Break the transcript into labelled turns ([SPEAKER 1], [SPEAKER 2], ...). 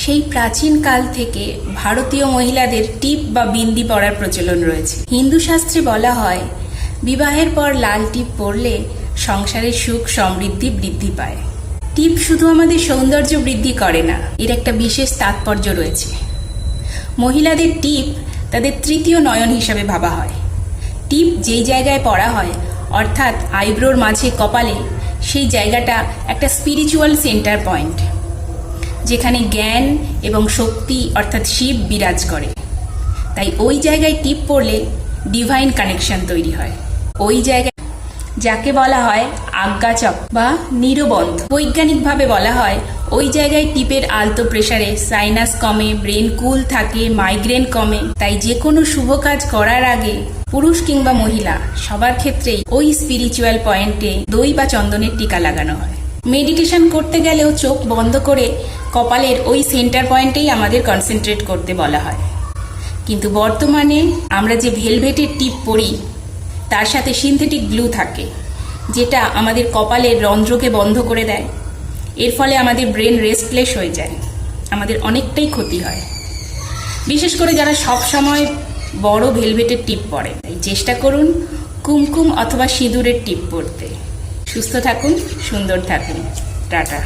[SPEAKER 1] সেই প্রাচীন কাল থেকে ভারতীয় মহিলাদের টিপ বা বিন্দি পরার প্রচলন রয়েছে। হিন্দু শাস্ত্রে বলা হয়, বিবাহের পর লাল টিপ পরলে সংসারের সুখ সমৃদ্ধি বৃদ্ধি পায়। টিপ শুধু আমাদের সৌন্দর্য বৃদ্ধি করে না, এর একটা বিশেষ তাৎপর্য রয়েছে। মহিলাদের টিপ তাদের তৃতীয় নয়ন হিসাবে ভাবা হয়। টিপ যেই জায়গায় পরা হয়, অর্থাৎ আইব্রোর মাঝে কপালে, সেই জায়গাটা একটা স্পিরিচুয়াল সেন্টার পয়েন্ট, যেখানে জ্ঞান এবং শক্তি অর্থাৎ শিব বিরাজ করে। তাই ওই জায়গায় টিপ পরলে ডিভাইন কানেকশন তৈরি হয়। ওই জায়গায় যাকে বলা হয় আজ্ঞাচক বা নিরবন্ধ। বৈজ্ঞানিকভাবে বলা হয়, ওই জায়গায় টিপের আলতো প্রেসারে সাইনাস কমে, ব্রেন কুল থাকে, মাইগ্রেন কমে। তাই যে কোনো শুভ কাজ করার আগে পুরুষ কিংবা মহিলা সবার ক্ষেত্রেই ওই স্পিরিচুয়াল পয়েন্টে দই বা চন্দনের টিকা লাগানো হয়। মেডিটেশন করতে গেলেও চোখ বন্ধ করে কপালের ওই সেন্টার পয়েন্টেই আমাদের কনসেন্ট্রেট করতে বলা হয়। কিন্তু বর্তমানে আমরা যে ভেলভেটের টিপ পরি, তার সাথে সিনথেটিক গ্লু থাকে, যেটা আমাদের কপালের রন্ধ্রকে বন্ধ করে দেয়। এর ফলে আমাদের ব্রেন রেস্টলেস হয়ে যায়, আমাদের অনেকটাই ক্ষতি হয়। বিশেষ করে যারা সব সময় বড় ভেলভেটের টিপ পরে, তাই চেষ্টা করুন কুমকুম অথবা সিঁদুরের টিপ পরতে। সুস্থ থাকুন, সুন্দর থাকুন। টাটা।